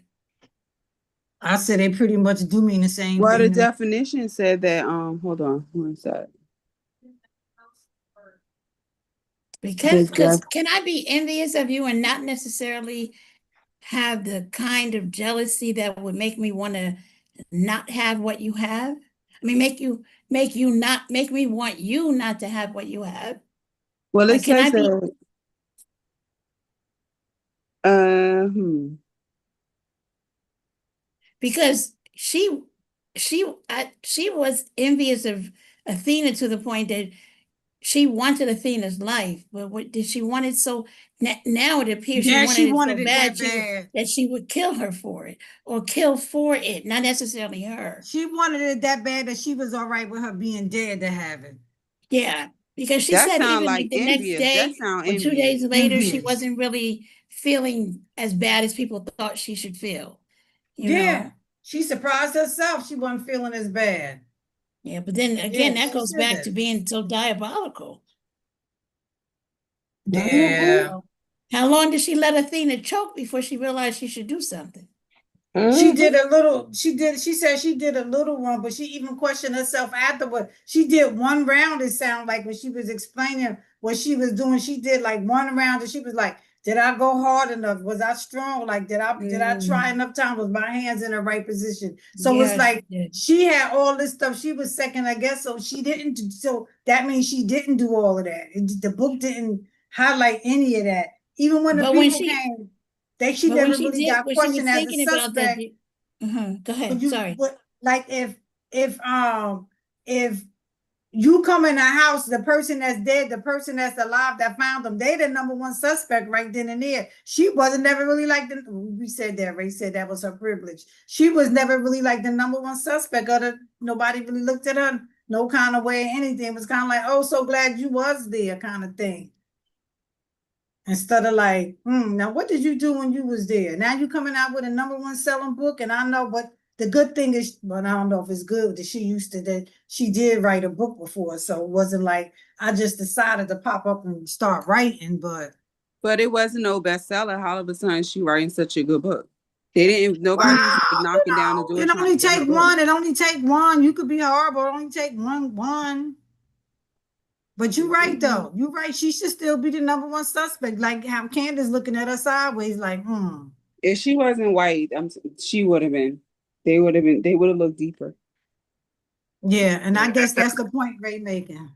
I said they pretty much do mean the same
Well, the
thing.
definition said that, hold on, one sec.
Because can I be envious of you and not necessarily have the kind of jealousy that would make me want to not have what you have? I mean, make me want you not to have what you have.
Well, it
Like, can I
says
be
that,
because she was envious of Athena to the point that she wanted Athena's life, but what did she want it so now it appears
Yeah,
she wanted it so bad, that she would kill her for it or kill for it, not necessarily her.
She wanted it that bad that she was all right with her being dead to have it.
Yeah, because she
that
said
sound
even
like
the
envious.
next day
That sound
or 2
envious.
days later, she
Envious.
wasn't really feeling as bad as people thought she should feel. You
Yeah,
know?
she surprised herself. She wasn't feeling as bad.
Yeah, but then again,
Yeah,
that
she
goes
said
back
that.
to being so diabolical.
Yeah.
How long did she let Athena choke before she realized she should do something?
She did a little, she said she did a little one, but she even questioned herself afterward. She did one round, it sounded like, when she was explaining what she was doing. She did like one round and she was like, did I go hard enough? Was I strong? Like, did I try enough time? Was my hands in the right position? So
Yeah,
it's like
she did.
she had all this stuff. She was second, I guess. So she didn't, so that means she didn't do all of that. The book didn't highlight any of that. Even when the
But when
people
she
came, she
but when
never
she
really
did
got
when she was
questioned as a
thinking about that,
suspect.
go ahead. Sorry.
Like if you come in a house, the person that's dead, the person that's alive that found them, they the number one suspect right then and there. She wasn't never really like we said that, Ray said that was her privilege. She was never really like the number one suspect. Nobody really looked at her no kind of way, anything. It was kind of like, oh, so glad you was there kind of thing. Instead of like, now what did you do when you was there? Now you coming out with a number one selling book, and I know, but the good thing is, but I don't know if it's good that she did write a book before, so it wasn't like I just decided to pop up and start writing,
But it wasn't no bestseller. All of a sudden, she writing such a good book. They didn't. Nobody was like knocking down the door.
It only take one. It only take one. You could be horrible. It only take one. But you're right, though. You're right. She should still be the number one suspect. Like how Candace looking at her sideways, like,
If she wasn't white, she would have been. They would have been. They would have looked deeper.
Yeah, and I guess that's the point Ray making.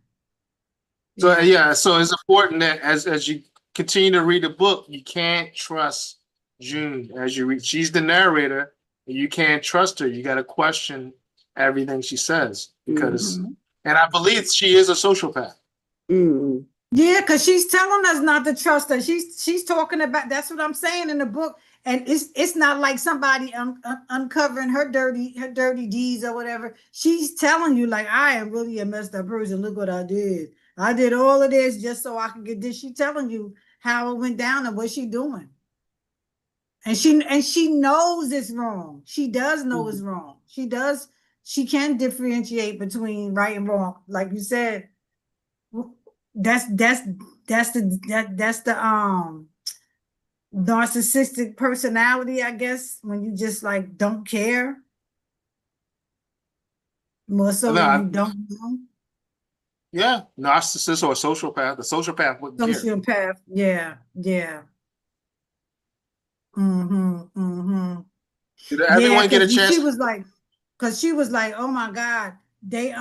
So yeah, so it's important that as you continue to read the book, you can't trust June as you read. She's the narrator, and you can't trust her. You got to question everything she says because, and I believe she is a sociopath.
Yeah, because she's telling us not to trust her. She's talking about, that's what I'm saying in the book, and it's not like somebody uncovering her dirty deeds or whatever. She's telling you like, I am really a messed up person. Look what I did. I did all of this just so I could get this. She's telling you how it went down and what she's doing. And she knows it's wrong. She does know it's wrong. She can differentiate between right and wrong. Like you said, that's the narcissistic personality, I guess, when you just like don't care. More so than you don't know.
Yeah, narcissist or sociopath. The sociopath wouldn't care.
Sociopath, yeah.
Did everyone get a chance?
She was like, oh my God, they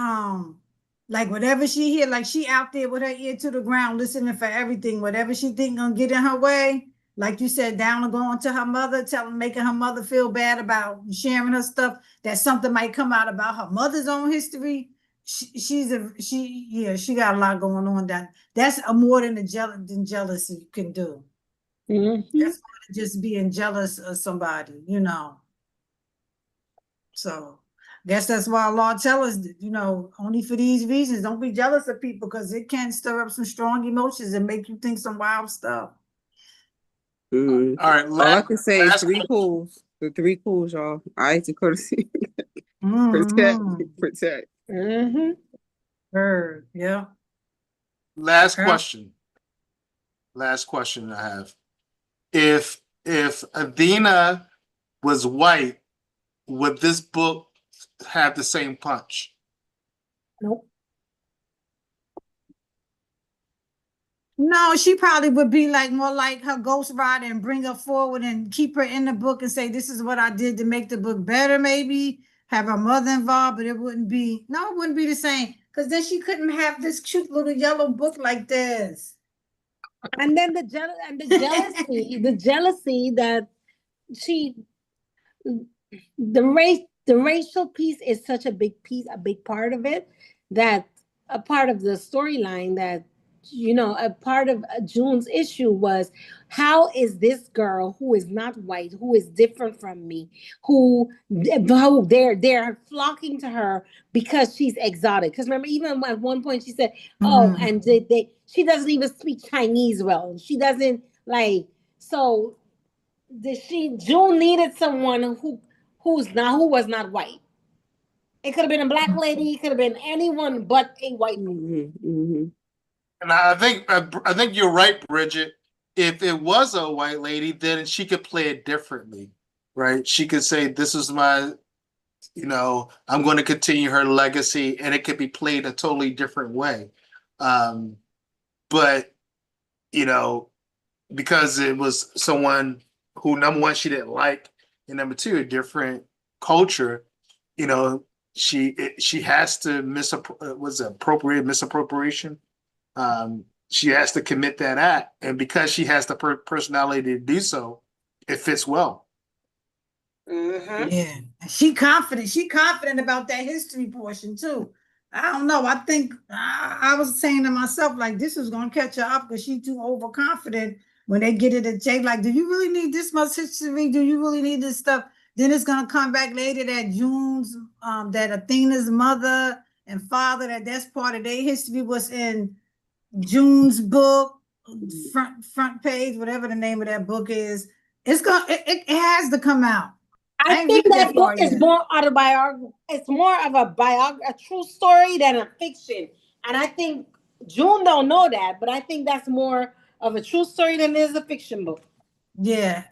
like whatever she hear, like she out there with her ear to the ground, listening for everything, whatever she think gonna get in her way. Like you said, down and going to her mother, making her mother feel bad about sharing her stuff, that something might come out about her mother's own history. She got a lot going on. That's more than jealousy can do. That's more than just being jealous of somebody, So, Guess that's why Allah tell us, you know, only for these reasons. Don't be jealous of people because it can stir up some strong emotions and make you think some wild stuff.
Mm.
All right,
All I can say is
last
three pools. The three pools, y'all. I to courtesy. Protect,
Mm-hmm.
protect.
Mm-hmm.
Heard. Yeah.
last
Yeah.
question. Last question I have. If Athena was white, would this book have the same punch?
Nope.
No, she probably would be like more like her ghostwriter and bring her forward and keep her in the book and say, this is what I did to make the book better, maybe have her mother involved, but it wouldn't be, no, it wouldn't be the same. Because then she couldn't have this cute little yellow book like this.
And then the jealousy that she the racial piece is such a big piece, a big part of it, that a part of the storyline that a part of June's issue was, how is this girl who is not white, who is different from me, who they're flocking to her because she's exotic? Because remember, even at one point she said, oh, and she doesn't even speak Chinese well. She doesn't like, so June needed someone who was not white. It could have been a black lady, it could have been anyone but a white lady.
And I think you're right, Bridget. If it was a white lady, then she could play it differently, right? She could say, "This is my, I'm going to continue her legacy," and it could be played a totally different way. But because it was someone who, number one, she didn't like, and number two, a different culture, she has to misappropriation. She has to commit that act, and because she has the personality to do so, it fits well.
Mm-hmm. Yeah, she confident. She confident about that history portion too. I don't know. I think I was saying to myself, like, this is gonna catch her up because she's too overconfident when they get it at Jay. Like, do you really need this much history? Do you really need this stuff? Then it's gonna come back later that June's, that Athena's mother and father, that's part of their history was in June's book, front page, whatever the name of that book is. It has to come out.
I think that book is more autobiographical. It's more of a true story than a fiction. And I think June don't know that, but I think that's more of a true story than it is a fiction book.
Yeah.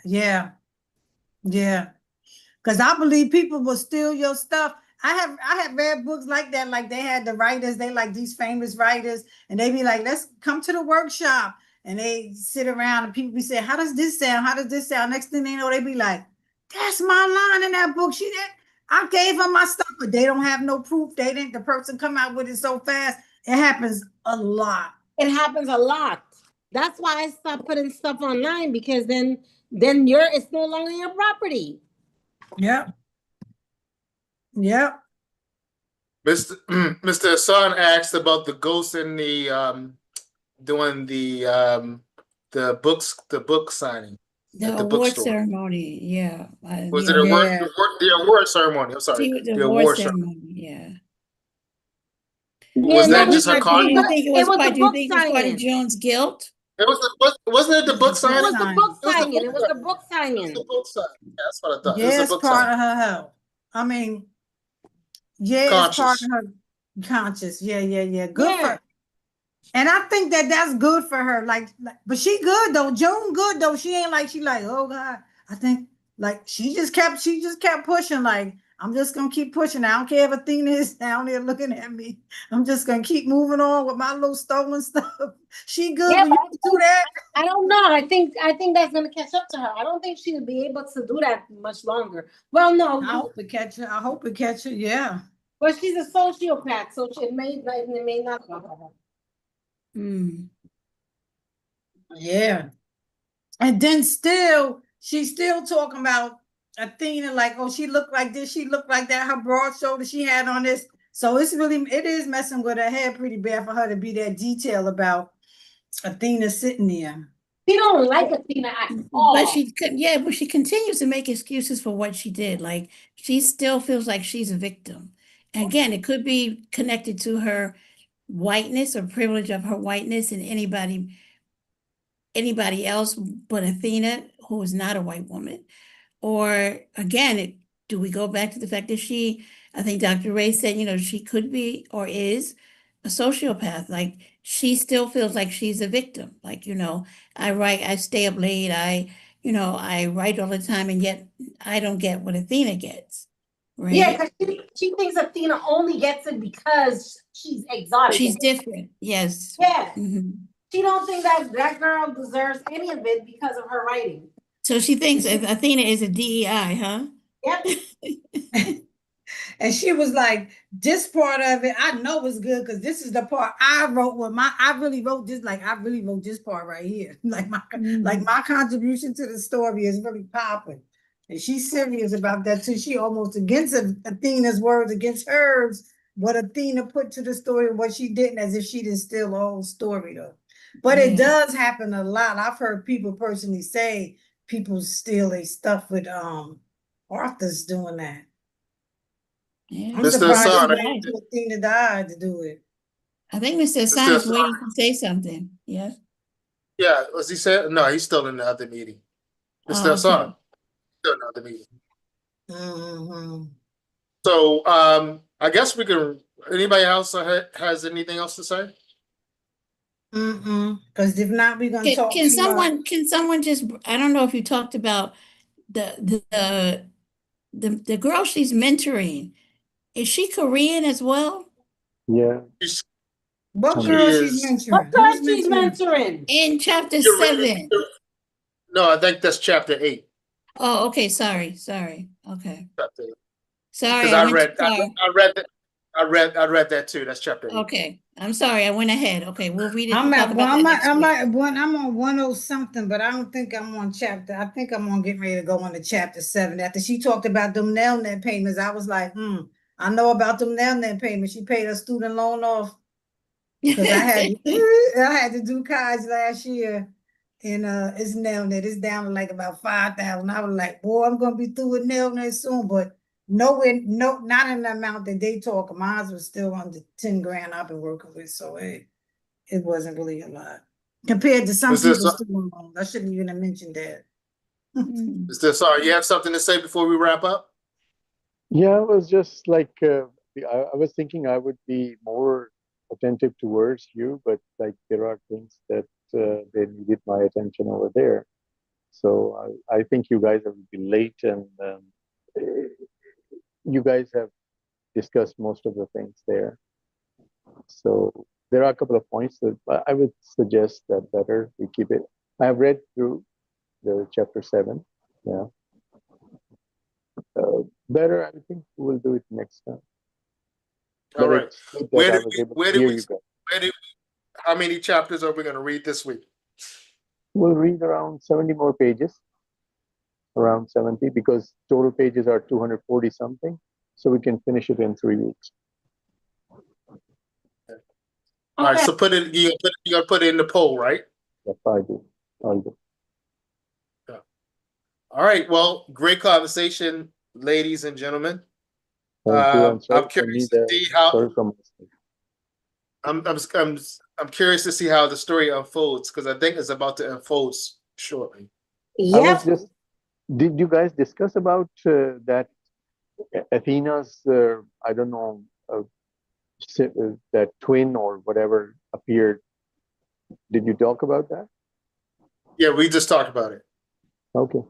Because I believe people will steal your stuff. I have read books like that, like they had the writers, they like these famous writers, and they be like, let's come to the workshop. And they sit around and people be saying, how does this sound? How does this sound? Next thing they know, they be like, that's my line in that book. I gave her my stuff, but they don't have no proof. The person come out with it so fast. It happens a lot.
It happens a lot. That's why I stopped putting stuff online, because then it's no longer your property.
Yep.
Mr. Hassan asked about the ghost in the doing the book signing.
The award ceremony, yeah.
Was it the award ceremony? I'm sorry,
the award ceremony, yeah.
Was that just her
card? Do you think it was part of June's guilt?
Wasn't it the book signing?
It was the book signing. It was the book signing.
The book signing. That's what I thought.
Yeah, it's part of her health. I mean, yeah, it's part of her conscious. Yeah. Good for her. And I think that's good for her. Like, but she good though. June good though. She ain't like, oh God. I think like she just kept pushing. Like, I'm just gonna keep pushing. I don't care if Athena is down there looking at me. I'm just gonna keep moving on with my little stolen stuff. She good.
Yeah,
When you do that.
I don't know. I think that's gonna catch up to her. I don't think she'll be able to do that much longer. Well, no.
I hope it catch her. Yeah.
But she's a sociopath, so it may not go her.
Yeah. And then she's still talking about Athena, like, oh, she looked like this, she looked like that, her broad shoulder she had on this. So it is messing with her head pretty bad for her to be that detailed about Athena sitting there.
He don't like Athena at all.
But she continues to make excuses for what she did. Like she still feels like she's a victim. And again, it could be connected to her whiteness or privilege of her whiteness, and anybody else but Athena, who is not a white woman. Or again, do we go back to the fact that I think Dr. Ray said, she could be or is a sociopath. Like she still feels like she's a victim. Like, I stay up late, I write all the time, and yet I don't get what Athena gets. Right?
Yeah, because she thinks Athena only gets it because she's exotic.
She's different. Yes.
Yeah.
Mm-hmm.
She don't think that girl deserves any of it because of her writing.
So she thinks Athena is a DEI, huh?
Yep.
And she was like, this part of it, I know was good because this is the part I wrote I really wrote this part right here. Like my contribution to the story is really popping. And she's serious about that too. She almost against Athena's words, against hers, what Athena put to the story and what she didn't, as if she didn't steal the whole story though. But it does happen a lot. I've heard people personally say people steal their stuff with authors doing that.
Yeah.
I'm
Mr.
surprised
Assad,
she waited till Athena died to do it.
I think Mr. Hassan is waiting to say something. Yes.
yeah, was he said? No, he's still in the other meeting. Mr.
Okay.
Assad, still in the other meeting.
Mm-hmm.
So I guess we can. Anybody else has anything else to say?
Because if not, we're gonna talk.
Can someone just? I don't know if you talked about the girl she's mentoring. Is she Korean as well?
Yeah.
What girl she's mentoring?
What girl she's mentoring?
In chapter 7.
No, I think that's chapter 8.
Oh, okay. Sorry. Okay. Sorry.
Because I read that too. That's chapter 8.
Okay. I'm sorry. I went ahead. Okay, we'll read it.
I'm on 10 something, but I don't think I'm on chapter. I think I'm gonna get ready to go on to chapter 7. After she talked about them nail net payments, I was like, I know about them nail net payments. She paid her student loan off because I had to do college last year, and it's nail net. It's down to like about 5,000. I was like, boy, I'm gonna be through with nail net soon, but not in the amount that they talk. Mine was still under 10 grand I've been working with, so it wasn't really a lot compared to some people's student loans. I shouldn't even have mentioned that.
Sorry, you have something to say before we wrap up?
Yeah, it was just like I was thinking I would be more attentive towards you, but like there are things that they needed my attention over there. So I think you guys are late, and you guys have discussed most of the things there. So there are a couple of points that I would suggest that better we keep it. I have read through the chapter 7. Yeah. Better, I think we'll do it next time.
All right. How many chapters are we going to read this week?
We'll read around 70 more pages. Around 70, because total pages are 240 something. So we can finish it in 3 weeks.
All right, so you're gonna put it in the poll, right?
Yes, I'll do.
Yeah. All right. Well, great conversation, ladies and gentlemen. I'm curious to see how. I'm curious to see how the story unfolds, because I think it's about to unfold shortly.
Yeah.
Did you guys discuss about that Athena's? I don't know. That twin or whatever appeared. Did you talk about that?
Yeah, we just talked about it.
Okay.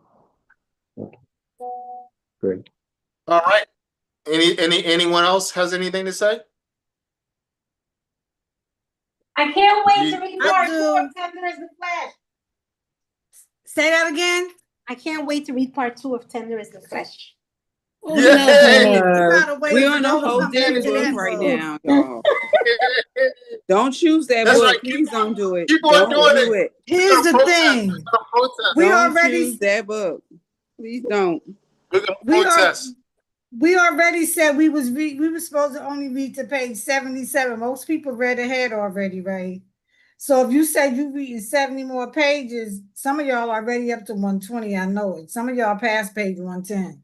Great.
All right. Anyone else has anything to say?
I can't wait to read part 2 of Tender as the Flesh.
Say that again.
I can't wait to read part 2 of Tender as the Flesh.
Oh, no.
We're on a whole different book right now, y'all. Don't choose that book. Right. Please don't do it. Don't do it.
Here's the thing.
We already choose that book. Please don't.
We're gonna protest.
We already said we were supposed to only read to page 77. Most people read ahead already, right? So if you say you reading 70 more pages, some of y'all already up to 120. I know it. Some of y'all past page 110.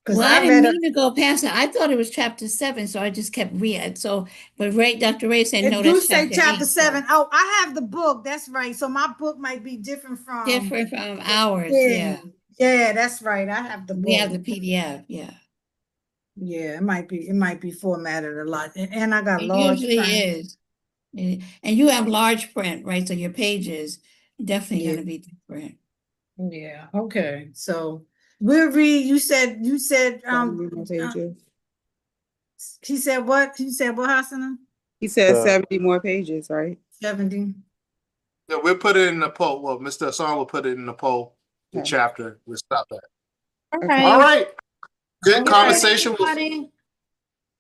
Because
Well, I
I
didn't
read it.
mean to go past it. I thought it was chapter 7, so I just kept reading. So, but Dr. Ray said, no,
It do
that's
say chapter
8.
7. Oh, I have the book. That's right. So my book might be different from.
Different from ours, yeah.
Yeah, that's right. I have the book.
We have the PDF, yeah.
Yeah, it might be formatted a lot. And I got
It
large
usually
print.
is. And you have large print, right? So your pages definitely
Yeah.
gonna be different.
Yeah, okay. So we'll read. You said
70 more pages.
he said what? He said what, Hassan?
He said
Uh,
70 more pages, right?
70.
Yeah, we'll put it in the poll. Well, Mr. Hassan will put it in the poll, the
Okay.
chapter. We'll stop that.
All
Okay.
All
right.
right. Good
Okay.
conversation.
Everybody.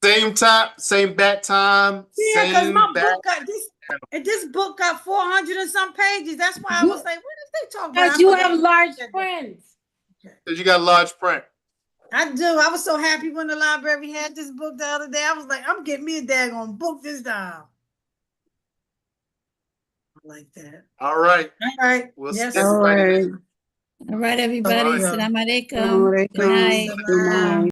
Same time, same bat time,
Yeah, because my
same bat.
book got this book got 400 and some pages. That's why I was like, what is they talking about?
Because you have large prints.
You got large print.
I do. I was so happy when the library had this book the other day. I was like, I'm getting me a daggone book this time. I like that.
All right.
All right.
We'll
Yes.
see everybody next.
All right.
All right, everybody.
All right.
Assalamu alaikum.
Assalamu
Good night.
alaikum. Good night.